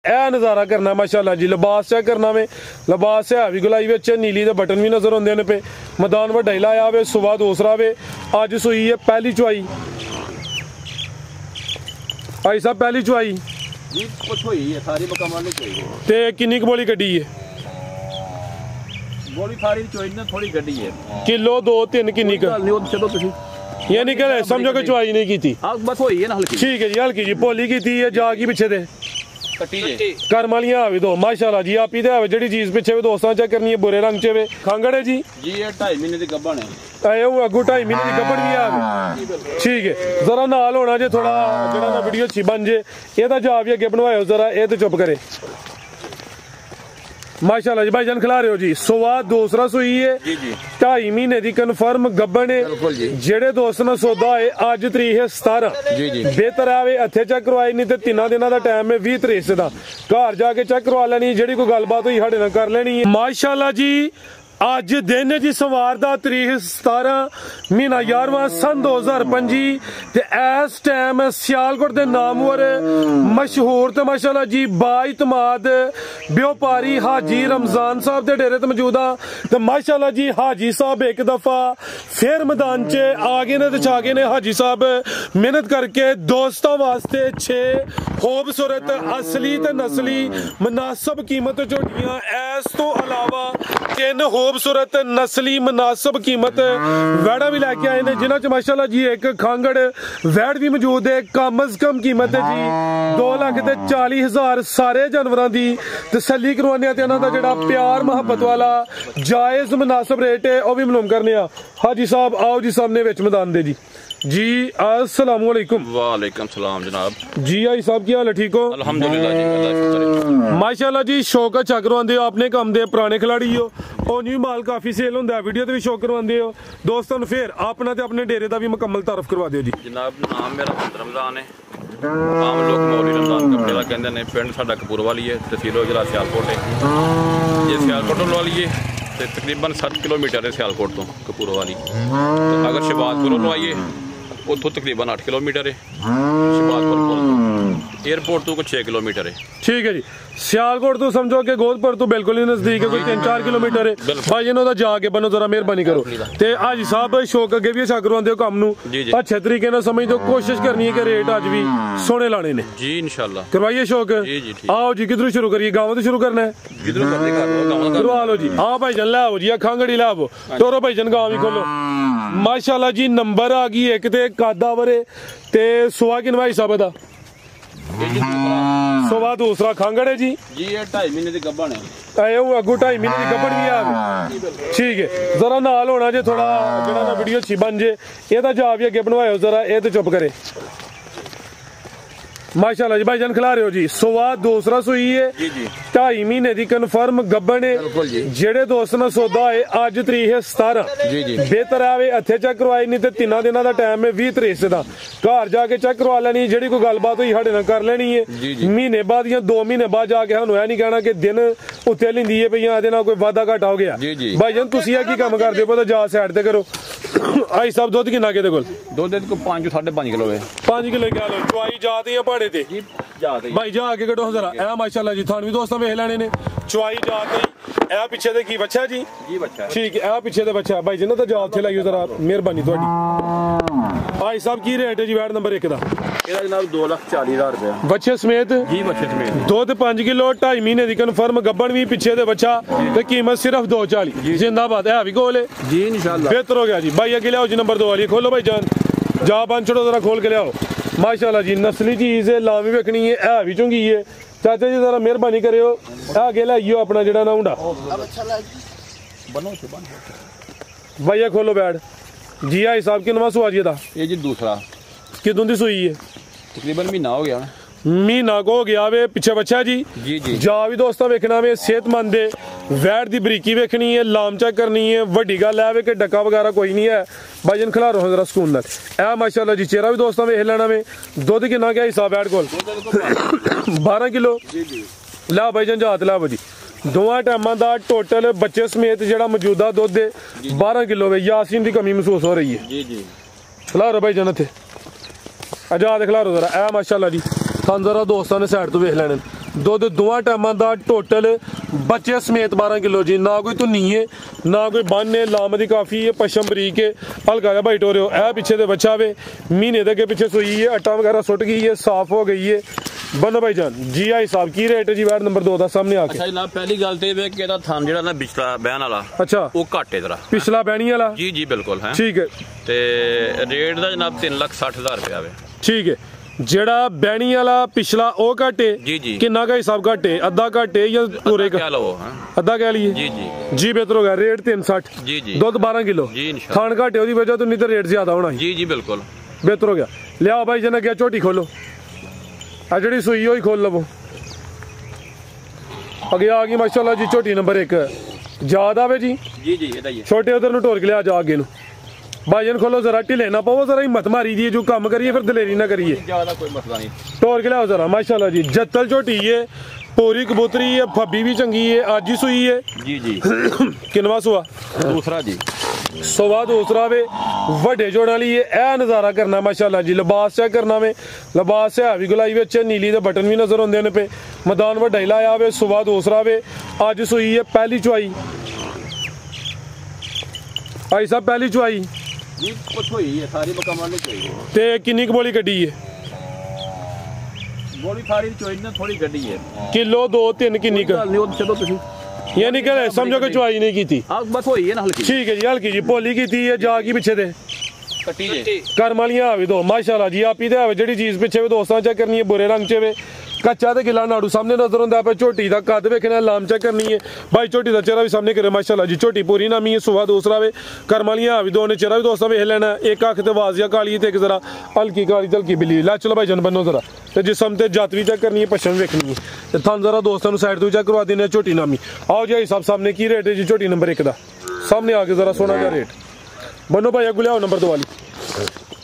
ए नज़ारा करना माशाल्लाह जी। लिबास चेक करना वे, लिबास है भी गुलाई विच नीली दे बटन भी नजर आते हैं पे। मैदान वड्डा ही लाया वे, सुबह दूसरा वे। अज सूई है पहली चुआई भाई साहब, पहली चुआई ते किन्नी बोली कड्डी है? किलो 2-3 किन्नी यानी कि समझो कि चुआई नहीं की थी, बस होई है ना हल्की। ठीक है जी, हल्की जी पोली की थी है जागी पीछे दे कर्म वालियां आवे दो माशाल्लाह जी। आप इधर आवे जेडी चीज पीछे वे दोस्तां चेक करनी है, बुरे रंग च वे खांगड़े जी जी। ये 2.5 महीने दी गब्बन है, आए वो अगू 2.5 महीने दी गब्बन भी आवे, ठीक है। जरा नाल होना जे थोड़ा जेड़ा ना वीडियो अच्छी बन जे। एदा जा भी अगे बनवायो जरा, ए ते चुप करे माशाल्लाह जी। भाईजान खिला रहे हो जी, सुबह दूसरा सूई है, 2.5 महीने की कन्फर्म गब्बन है। जेड़े दोस्त ने सौदा है अज तरीक है 17, बेहतर है हथे चेक करवाई, नहीं तो 3 दिनों का टाइम है 20 तरीक का घर जाके चेक करवा लेनी, जेड़ी कोई गलबात हुई साडे नाल कर लेनी है माशाल्लाह जी। अज दिन जी सवार दा तरीक 17 महीना 11वां सन 2025 ते इस टाइम सियालकोट दे नामवर मशहूर ते माशाल्लाह जी बाइतमाद व्यापारी हाजी रमजान साहब दे डेरे ते मौजूद आ। ते माशाल्लाह जी हाजी साहब एक दफा फिर मैदान च आ गए ने ते छा गए ने। हाजी साहब मेहनत करके दोस्तों वास्ते 6 खूबसूरत असली ते नस्ली मुनासिब कीमत झोटियां, इस तो अलावा 3 खूबसूरत नस्ली मुनासिब कीमत वैड़ा भी लैके आए ने, जिन्हां च माशाल्लाह जी एक खांगड़ वैड़ भी मौजूद है। कम अज कम कीमत है जी 2,40,000 सारे जानवरों की तसल्ली करवाने ते इन्हां दा जेड़ा प्यार मोहब्बत वाला जायज मुनासिब रेट है वह भी मालूम करने। हाजी साहब आओ जी, सामने विच मैदान दे जी। अस्सलाम वालेकुम। वालेकुम सलाम जनाब जी। हाजी साहब की हाल है, ठीक हो? अल्हम्दुलिल्लाह जी, अल्लाह शुक्र है माशाल्लाह जी। शौक अच्छा करवांदे हो, अपने काम दे पुराने खिलाड़ी हो, और न्यू माल काफी सेल होंदा है, वीडियो ते भी शौक करवांदे हो दोस्तों। फिर अपना ते अपने डेरे दा भी मुकम्मल तारफ करवा दियो जी। जनाब नाम मेरा रमजान है, आम लोग मौली रमजान कपड़े का कहते हैं। पिंड साडा कपूरवाली है, तहसील जिला सियालकोट है। ये सियालकोट वाली है तो तकरीबन 7 किलोमीटर है सियालकोट तो कपूरवाली। अगर शहबाजपुर आइए उतो तकरीबन 8 किलोमीटर है, शहबाजपुर एयरपोर्ट तो कुछ 6 किलोमीटर है, ठीक है जी। सियालकोट तो समझो कि गोदपुर तो बिल्कुल ही नजदीक है, कोई 3-4 किलोमीटर है। भाई इन्हों दा जाके बनो जरा मेहरबानी करो ते हाजी साहब शौक अगे भी अच्छा करवांदे हो काम नू अच्छे तरीके नाल समझ दो, कोशिश करनी है कि रेट अज भी सोने लाने ने जी इंशाल्लाह। करवाइए शौक। आओ जी, किधरों शुरू करिए? गाँव तो शुरू करना है, करवा लो जी। हाँ भाई जन लाओ जी, खांगड़ी लाओ टोरो भाई जन गाँव ही खोलो माशाल्लाह जी। नंबर आ गई एक ते कादावरे ते सुहा किन भाई साहब दा सुबह दूसरा खांगड़ है जी। जी ये 2.5 महीने की गब्बन है, आए वो अगू 2.5 महीने की गब्बन भी आ, ठीक है। जरा नाल होना जे थोड़ा जेड़ा ना वीडियो अच्छी बन जे। एदा जा भी अगे बनवायो जरा, ए ते चुप करे माशाल्लाह जी। भाईजान खिला रहे हो जी, सुबह दूसरा सूई है, 2.5 महीने की कन्फर्म गब्बन है। जेड़े दोस्त ने सौदा है अज तरीक है 17, बेहतर है हथे चेक करवाई, नहीं तो 3 दिनों का टाइम है 20 तरीक का घर जाके चेक करवा लेनी, जेड़ी कोई गलबात हुई साडे नाल कर लेनी है। महीने बाद या 2 महीने बाद जाके सानू यह नहीं कहना कि दिन उत्ते लिंदी है पई एदे नाल कोई वादा घाटा हो गया। भाईजान तुसीं की काम करदे हो, जा साइड ते करो। आई साहब दुध किन्ना के कोल? दुध 5-5.5 किलो है, 5 किलो क्या लो चुआई जाती है भाड़े ते भाई जा के कटो जरा। ए माशाल्लाह जी थान भी दोस्तों वेख लेने ने चुआई जाती ए पीछे दे की बच्चा जी बच्चा, ठीक है। ए पीछे दे बच्चा भाई जिन्ना तो जा उत्थे लाइयो जरा मेहरबानी तुहाडी। भाई साहब की रेट है जी वैट नंबर 1 दा? ਇਹਦਾ ਜਨਾਬ 2,40,000 रुपया बच्चे समेत जी, बच्चे समेत दुध 5 किलो 2.5 महीने की कन्फर्म गब्बन भी पीछे दे बच्चा ते कीमत सिर्फ 2,40 जिंदाबाद है भी कोल जी इंशाल्लाह। बेहतर हो गया जी। भाई अगे लियाओ जी नंबर 2 वाली खोलो भाई जान, जा बन छोड़ो जरा खोल के लियाओ माशाल्लाह जी। नस्ली चीज है, लामी वेखनी है भी चुंगी है। चाचा जी जरा मेहरबानी करियो आगे लाइयो अपना जेड़ा ना हुंडा भैया खोलो बैठ जी। आई साहब की नवा सुआ जी दा ये जी दूसरा किदों दी सुई है? तकरीबन महीना हो गया, महीना को हो गया वे पिछे बच्चा जी। जा भी दोस्तों वेखना वे सेहतमंद है, वैट दी बरीकी वेखनी है, लाम चेक करनी है। वड्डी गल है वे कि डक्का वगैरह कोई नहीं है। भाईजन खिला रहा जरा सुकून नाल ए माशाल्लाह जी। चेहरा भी दोस्तों वेख लेना वे। दुध किन्ना क्या हिसाब वैट कोल? 12 किलो ला भाईजन जा हाथ ला जी। दोवां टाइमां दा टोटल बच्चे समेत जेड़ा मौजूदा दुध 12 किलो वे। यासीन की कमी महसूस हो रही है। खिला रहा भाईजन इत्थे आजाद खिला रहा जरा ए माशाल्लाह जी। थान जरा दोस्तों ने साइड तो वेख लेने ਦੁੱਧ ਦੋਵਾਂ ਟਾਈਮਾਂ ਦਾ ਟੋਟਲ ਬੱਚੇ ਸਮੇਤ 12 ਕਿਲੋ ਜੀ। ਨਾ ਕੋਈ ਧੁੰਨੀ ਹੈ ਨਾ ਕੋਈ ਬੰਨ ਹੈ, ਲਾਮ ਦੀ ਕਾਫੀ ਹੈ, ਪਸ਼ਮ ਬਰੀਕ ਹੈ, ਹਲਕਾ ਜਿਹਾ ਬਾਈਟ ਹੋ ਰਿਹਾ। ਇਹ ਪਿੱਛੇ ਦੇ ਬੱਚਾ ਵੇ, ਮਹੀਨੇ ਦੇ ਅੱਗੇ ਪਿੱਛੇ ਸੂਈ ਹੈ, ਆਟਾ ਵਗੈरह ਸੁੱਟ गई है, साफ हो गई है। बनो भाई जान जी आई साहब की रेट है जी वार्ड नंबर 2 ਦਾ ਸਾਹਮਣੇ ਆ ਕੇ। ਅੱਛਾ ਜਨਾਬ ਪਹਿਲੀ ਗੱਲ ਤੇ ਇਹ ਕਿ ਇਹਦਾ ਥਣ ਜਿਹੜਾ ਨਾ ਪਿਛਲਾ ਬਹਿਣ ਵਾਲਾ ਅੱਛਾ ਉਹ ਘੱਟ ਹੈ ਜਰਾ, ਪਿਛਲਾ ਬਹਿਣੀ ਵਾਲਾ ਜੀ ਜੀ ਬਿਲਕੁਲ ਹੈ ਠੀਕ ਹੈ। ਤੇ ਰੇਟ ਦਾ ਜਨਾਬ 3,60,000 ਰੁਪਏ ਆਵੇ ਠੀਕ ਹੈ। ਜਿਹੜਾ ਬਹਿਣੀ ਵਾਲਾ ਪਿਛਲਾ ਉਹ ਘੱਟ ਹੈ ਜੀ ਜੀ। ਕਿੰਨਾ ਦਾ ਹਿਸਾਬ ਘੱਟ ਹੈ, ਅੱਧਾ ਘੱਟ ਹੈ ਜਾਂ ਪੂਰੇ ਕਹਿ ਲਓ ਅੱਧਾ ਕਹਿ ਲਈਏ ਜੀ ਜੀ ਜੀ ਬਿਹਤਰ ਹੋ ਗਿਆ। ਰੇਟ 360 ਜੀ ਜੀ, ਦੁੱਧ 12 ਕਿਲੋ ਜੀ ਇਨਸ਼ਾਅੱਲਾ। ਥਣ ਘੱਟ ਉਹਦੀ ਵਜ੍ਹਾ ਤੋਂ ਨਹੀਂ ਤਾਂ ਰੇਟ ਜ਼ਿਆਦਾ ਹੋਣਾ ਜੀ ਜੀ ਬਿਲकुल ਬਿਹਤਰ ਹੋ ਗਿਆ। ਲਿਆਓ ਭਾਈ ਜਨ ਅੱਗੇ ਝੋਟੀ ਖੋਲੋ, ਆ ਜਿਹੜੀ ਸੂਈ ਹੋਈ ਖੋਲ ਲਵੋ। ਅੱਗੇ ਆ ਗਈ ਮਾਸ਼ਾਅੱਲਾ ਜੀ ਝੋਟੀ ਨੰਬਰ 1 ਯਾਦ ਆਵੇ ਜੀ ਜੀ ਜੀ ਇਹਦਾ ਹੀ ਛੋਟੇ ਉਧਰ ਨੂੰ ਢੋਰ ਕੇ ਲਿਆ ਜਾ ਅੱਗੇ ਨੂੰ। भाईजान खोलो जरा ढिले ना पाओ, जरा हिम्मत मारी दिए जो काम करिए फिर दिलेरी ना करिए, ज्यादा कोई मसला नहीं। टोर के लियाओ जरा माशाल्लाह जी। जत्तल झोटी है, पूरी कबूतरी है, फब्बी भी चंगी है, आज ही सुई है जी जी। किनवा सुआ दूसरा जी सुबह दूसरा वे वड्डे जोड़ वाली है। ए नज़ारा करना माशाल्लाह जी। लिबास चेक करना वे, लिबास है भी गुलाई विच नीली दे बटन भी नजर आते हैं पे। मैदान वड्डा ही लाया वे, सुबह दूसरा वे, अज सुई है पहली चुआई। भाई साहब पहली चुआई जी कुछ हुई है सारी मुकम्मल नहीं चाहिए। ते किन्नी क बोली कड्डी है? बोली सारी चोई ने थोड़ी गड्डी है, किलो 2-3 किन्नी क चलो तुसी यानी कि समझो कि चुआई नहीं की थी। बस हुई है ना हल्की ठीक है जी, हल्की जी पोली की थी है जागी पीछे दे कट्टी जे करम वालियां भी दो माशाल्लाह जी। आप ही दे जेडी चीज पीछे भी दोस्तां चेक करनी है, बुरे रंग च वे कच्चा ते गिला नाड़ू सामने नजर आंदा पे। झोटी दा कद वेखना, लाम चेक करनी है भाई, झोटी दा चेहरा भी सामने करे माशाल्लाह जी। झोटी पूरी नामी है, सुबह दूसरा वे, करम वालियां भी दो ने, चेहरा भी दोस्तां वेख लेना। एक अख ते वाजिया काली है ते एक जरा हल्की काली हल्की बिल्ली। ला चलो भाई जन बनो जरा ते जिसम ते जात भी चेक करनी है, पश्चिम वेखनी है ते थान जरा दोस्तां नु साइड तो चेक करवा देने। झोटी नामी आओ जी साहब सामने की रेट है जी झोटी नंबर 1 दा सामने आके जरा सोना का रेट बनो भाई। अगू लियाओ नंबर 2 वाली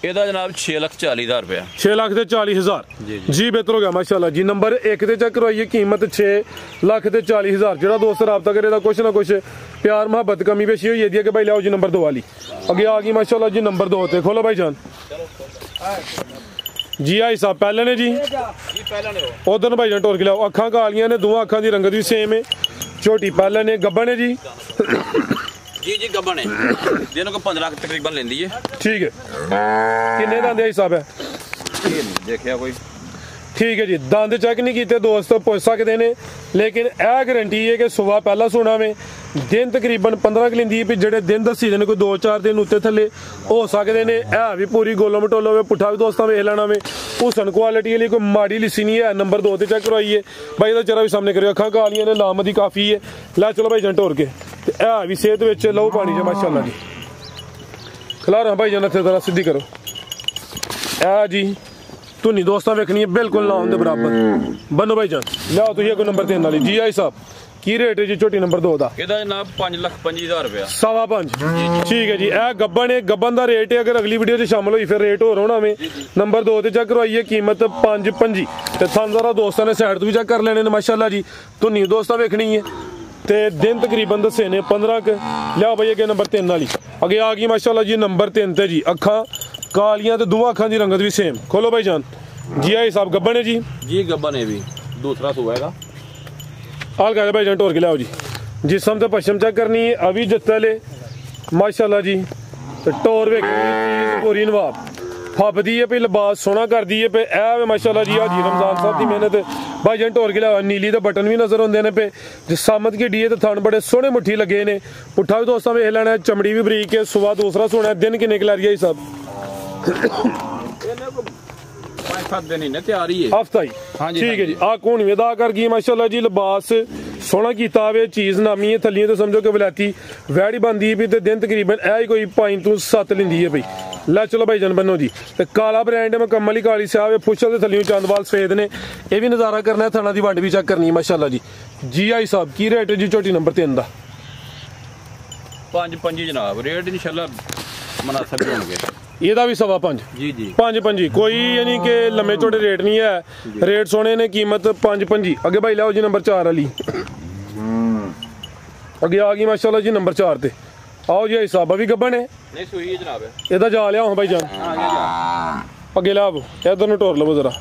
ਇਹਦਾ ਜਨਾਬ 6,40,000 ਰੁਪਏ 6,40,000 जी बेहतर हो गया माशाल्लाह जी। नंबर 1 ते चेक करवाइए, कीमत 6,40,000। जेड़ा दोस्त रब्ता करे कुछ ना कुछ प्यार मुहब्बत कमी पेशी हुई है कि भाई लियाओ जी नंबर 2 वाली। अगे आ गई माशाल्लाह जी नंबर 2 ते खोलो भाई जान जी। आई साहब पहले ने जी उधर भाई जान टोर के लियाओ। अखा कालियां ने, दोवां अखा दी रंगत भी सेम है। झोटी पहले ने गब्बन है जी जी जी गब्बन है, दिन को 15 लाख तकरीबन लेंदी है। ठीक है किन्ने दंद हिसाब है देखिया कोई ठीक है जी। दंद चेक नहीं किए दोस्त पुछ सकते हैं, लेकिन यह गारंटी है कि सुबह पहला सोना में दिन तकरीबन 15 क लेंदी है। जेडे दिन दसी देने कोई 2-4 दिन उत्ते थले हो सकते हैं। है भी पूरी गोलो मटोलो में पुठा भी दोस्तों वेख लेना में। हुसन क्वालिटी वाली कोई माड़ी लिसी नहीं है। नंबर 2 ते चेक करवाइए भाई, इसका चेहरा भी सामने करियो, अखा कालियां ने, लाम दी काफी है। ला चलो भाई जन टोर के है भी सेहत विच लहू पानी च माशाल्लाह जी। खिलारा भाई जन इत्थे जरा सीधी करो है जी। धुनी दोस्तां वेखनी है बिल्कुल ना उनके बराबर। बनो भाई जान लियाओ तुसीं अगों नंबर 3 वाली जी। आई साहब की रेट है जी झोटी नंबर 2 दा? ਇਹਦਾ ਜਨਾਬ 5,25,000 ਰੁਪਏ 5.25 ठीक है जी। यह गब्बन है, गब्बन का रेट है। अगर अगली वीडियो से शामिल हुई फिर रेट होर होना में। नंबर 2 ते चेक करवाइए, कीमत 5.25 ते थान जरा दोस्तों ने साइड तो भी चेक कर लेने माशाल्लाह जी। धुनी दोस्तां वेखनी है ते दिन तकरीबन दसे ने 15 क। लिया भाई अगे नंबर 3 वाली अगे आ गई माशाल्लाह जी नंबर 3 ते जी। अखा कालियां ते दोवां अखां दी रंगत भी सेम। खोलो भाई जान जी। आई साहब गब्बन है जी जी गब्बन है भी दूसरा सुबह हाल का भाई जान टोर के लियाओ जी। जिसम ते पश्चिम चेक करनी है, अभी जत्तल है माशाल्लाह जी। तो टोर वेखनी पूरी नवाब फबदी है पे, लिबास सोना कर दी है पे। ए माशाल्लाह जी हाजी रमजान साहब की मेहनत भाई जान टोर के लिया। नीली दे बटन भी नजर आते हैं पे, जिसामत की डी है तो थान बड़े सोहने मुट्ठी लगे ने। पुट्ठा भी दोस्तों वेख लेना, चमड़ी भी बरीक है। सुबह दूसरा सोना है। दिन किन्ने क लै रही है साहब? हफ्ता ही ठीक है जी। आ कौन अदा कर गई माशाल्लाह जी। लिबास सोना कीता वे, चीज नामी है। थलियां तो समझो कि वलैती वैड़ी बनदी है भी ते दिन तकरीबन ऐ कोई 5 तो 7 लेंदी है भाई। ला चलो भाई जन बनो जी। ते काला ब्रांड है, मुकम्मल ही काली स्याह है। फुशल ते थलियों चंदवाल सफेद ने। ये भी नज़ारा करना है, थाना दी वंड भी चेक करनी है माशाल्लाह जी। जी आई साहब की रेट है जी झोटी नंबर 3 दा? 5.25 जनाब। रेट इंशाल्लाह मुनासिब होंगे। ਇਹਦਾ भी 5.25 जी जी 5.25 कोई यानी कि लम्बे चौड़े रेट नहीं है। रेट सोने ने, कीमत 5.25। अगे भाई लाओ जी नंबर 4 वाली अगे आ गई माशाल्लाह जी नंबर 4 ते आओ जी। हिसाब अभी गब्बन है नहीं सुई है जनाब। ਇਹਦਾ ਜਾ ਲਿਆ भाई जान अगे लाओ इधर ਨੂੰ टोर लवो जरा।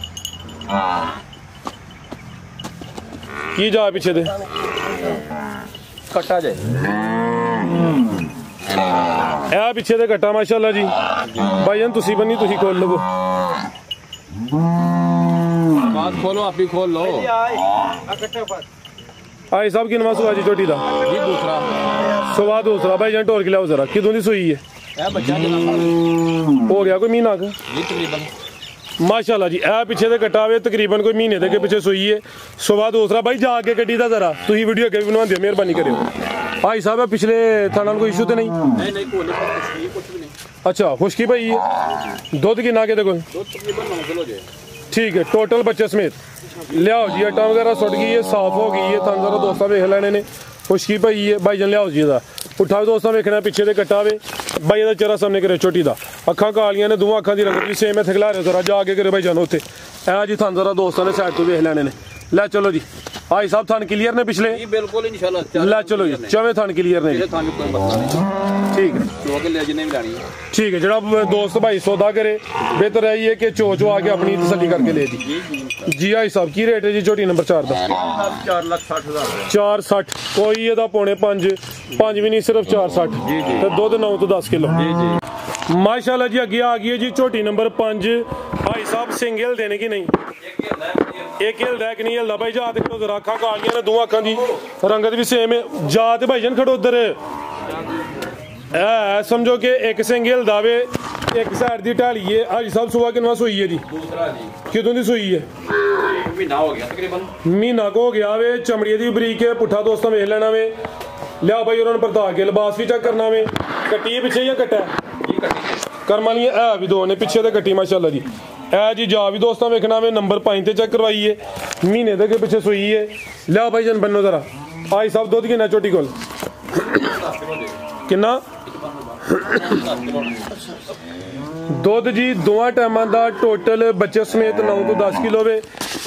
की जा पिछे दे कट्टा जे ए पिछे दे कट्टा माशाल्लाह जी भाईजान तुसी बनी तुसी खोल लो बात खोलो आप ही खोल लो आई साहब की नवा सुआ जी झोटी दा जी दूसरा सुआ दूसरा भाईजान टोर के लियाओ जरा किदों दी सुई है बच्चा हो गया कोई महीना का जी तकरीबन माशाल्लाह जी ए पिछे दे कट्टा वे तकरीबन कोई महीने दे पिछे सुई है सुबह दूसरा भाई जाके गड्डी दा जरा तुसी वीडियो अगे भी बनवांदे मेहरबानी करियो भाई साहब पिछले थाना कोई इशू तो नहीं कोई कुछ भी नहीं अच्छा खुशकी भाई है दुध किन्ना के कोल तकरीबन 9 किलो जे ठीक है टोटल बच्चे समेत लियाओ जी अट्टा वगैरह सुट गई है साफ हो गई है थान जरा दोस्तां वेख लैने ने खुशकी भाई है भाईजान लियाओ जी दा पुट्ठा भी दोस्तां वेखना पिछे दे कट्टा वे भाई दा चेहरा सामने करे छोटी दा अखां कालियां ने दोवां अखां दी रंगत भी सेम है थकला रहे जरा जाके करे भाईजान उत्थे ए जी थान जरा दोस्तां ने साइड तो वेख लैने ने ले चलो जी भाई साहब थान क्लियर ने पिछले बिल्कुल इंशाल्लाह ले चलो जी चवे थान क्लियर ने ठीक है ठीक है जरा दोस्त भाई सौदा करे बेहतर है ये कि चो आके अपनी तसल्ली करके ले जी भाई साहब की रेट है जी झोटी नंबर 4 का 460 कोई एदा पौने 5 भी नहीं सिर्फ 460 तो दुध 9 तो 10 किलो माशाल्लाह जी अगे आ गई है जी झोटी नंबर 5 भाई साहब सिंगल देने की नहीं एक हिलदा है कि नहीं हिलदा भाई जात खड़ो जरा अखां कालियां ने दोवां अखां दी रंगत भी सेम है जात भाईजान खड़ो उधर ए समझो कि एक सिंगल दावे एक साइड दी ढाली है हाजी साहब सुबह किनवा सोई है जी दूसरा जी किदों दी सोई है महीना हो गया तकरीबन महीना को हो गया वे चमड़ी दी बरीक है पुट्ठा दोस्तां वेख लेना वे लिया भाई उन्होंने परता के लिबास भी चेक करना वे कट्टी पिछे या कट्टा जी कट्टी कर्म वाली है भी दो ने पिछे ते कट्टी माशाल्लाह जी ए जी जा भी दोस्तां वेखना वे नंबर 5 ते चेक करवाई है महीने दे पिछे सोई है लिया भाई जन बनो जरा भाई साहब दुध किन्ना छोटी कोल किन्ना दुध जी दोवां टाइमां दा टोटल बच्चे समेत 9 तो 10 किलो वे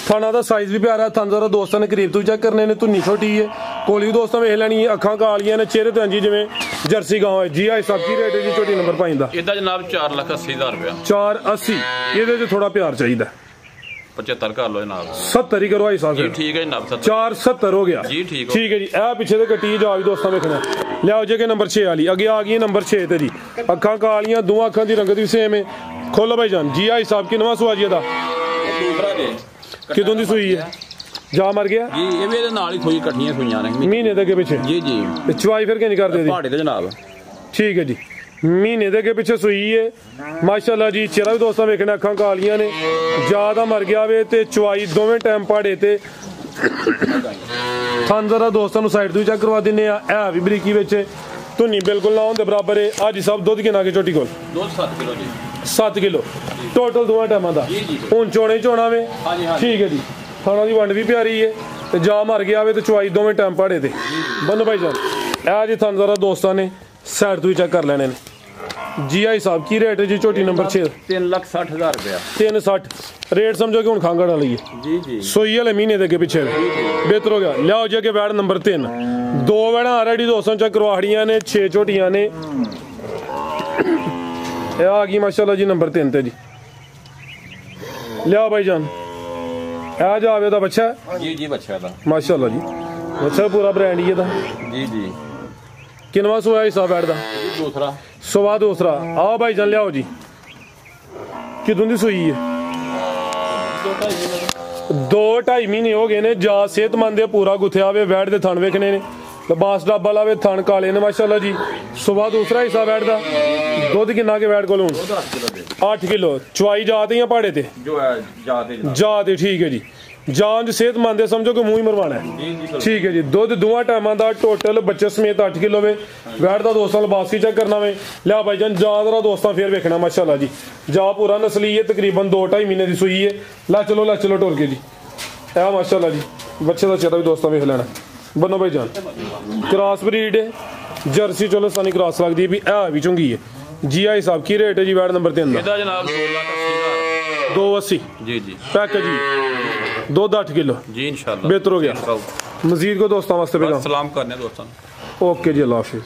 थाना दा साइज भी प्यारा थान जरा दोस्तां ने करीब तो चेक करने ने धुन्नी छोटी है कोली दोस्तां वेख लैनी है अखां कालियां ने चेहरे ते जी जिवें जर्सी गांव है जी भाई साहब की रेट है जी छोटी नंबर 5 दा इदा जनाब 4,80,000 रुपया 480 ਇਹਦੇ ਤੇ ਥੋੜਾ ਪਿਆਰ ਚਾਹੀਦਾ 75 कर लो जनाब 70 ही करवाई साहब जी ठीक है जनाब 470 हो गया जी ठीक है जी ए पीछे ते कट्टी जा भी दोस्तों देखना लियाओ जे के नंबर 6 वाली आगे आ गई नंबर 6 ते जी अखां कालियां दोवां अखां दी रंगत भी सेम है खोलो भाई जान जी आई साहब की नवा सुआजी दा दूसरा जे किदों दी सुई है जा मर गया जी ये भी नाल ही थोड़ी कट्ठियां सुईयां ने महीने दे के पीछे जी जी चवाई फिर किंज कर दे दी पहाड़े ते जनाब ठीक है जी महीने दे पिछे सुई है माशाल्लाह जी चेहरा भी दोस्तां वेखना अखां कालियां ने ज्यादा मर गया वे ते चवाई दोवें टाइम पहाड़े ते थान जरा दोस्तां नु साइड तो चेक करवा दिन्ने आ है भी बरीकी विच धुन्नी बिल्कुल ना होंदे बराबर है हाजी साहब दुध किन्ना के छोटी कोल दुध 7 किलो जी 7 किलो टोटल दोवां टाइमां दा हुण चोणे चोणा वे ठीक है जी थाना दी वंड भी प्यारी है ते जा मर गया वे ते चवाई दोवें टाइम पहाड़े ते बन भाई जान ए जी थान जरा दोस्तां ने साइड तो चेक कर लेने जी आई साहब की रेट है जी छोटी नंबर 6 3,60,000 रुपया 360 रेट समझो कि हुन खांगड़ वाली है जी जी सोई वाले महीने दे के पीछे बेहतर हो गया लियाओ जी के वैड नंबर 3 दो वैड़ा ऑलरेडी दोस्तों चेक करवाड़ियां ने 6 छोटियां ने ये आ गई माशाल्लाह जी नंबर 3 ते जी लियाओ भाई जान आ जावे दा बच्चा जी जी बच्चा दा माशाल्लाह जी बच्चा पूरा ब्रांड ही है दा जी जी किनवा सोया हिसाब बैठ दा दूसरा सुबह दूसरा आओ भाई जान लियाओ जी किदों दी सुई है 2-2.5 महीने हो गए ने जा सेहतमंद है पूरा गुथया वे वैड दे थन वेखने ने लिबास डब्बा लावे थन काले ने माशाल्लाह जी सुबह दूसरा हिस्सा वैड दा दुध किन्ना के वैड कोल 8 किलो चवाई जाते या पहाड़े ते जो है जाते ठीक है जी जान सेहतमंद है समझो कि मुंह ही मरवाना है ठीक है जी दुध दोवां टाइमां दा टोटल बच्चे समेत 8 किलो वे वैट दा दोस्तां लिबास ही चेक करना वे लिया भाई जान जा जरा दोस्तां फिर वेखना माशाल्लाह जी जा पूरा नस्ली है तकरीबन 2-2.5 महीने दी सुई है ला चलो टोल के जी ए माशाल्लाह जी बच्चे दा चेहरा भी दोस्तां वेख लेना बनो भाई जान क्रॉस ब्रीड है जर्सी चलो सानी क्रॉस लगदी भी है भी चंगी है जी आई साहब की रेट है जी वैट नंबर 3 दा जनाब 2,80,000 280 जी जी पैकेज जी दुध 8 किलो जी इंशाल्लाह बेहतर हो गया मजीद को दोस्तों वास्ते सलाम करने दोस्तों ओके जी अल्लाह हाफिज़।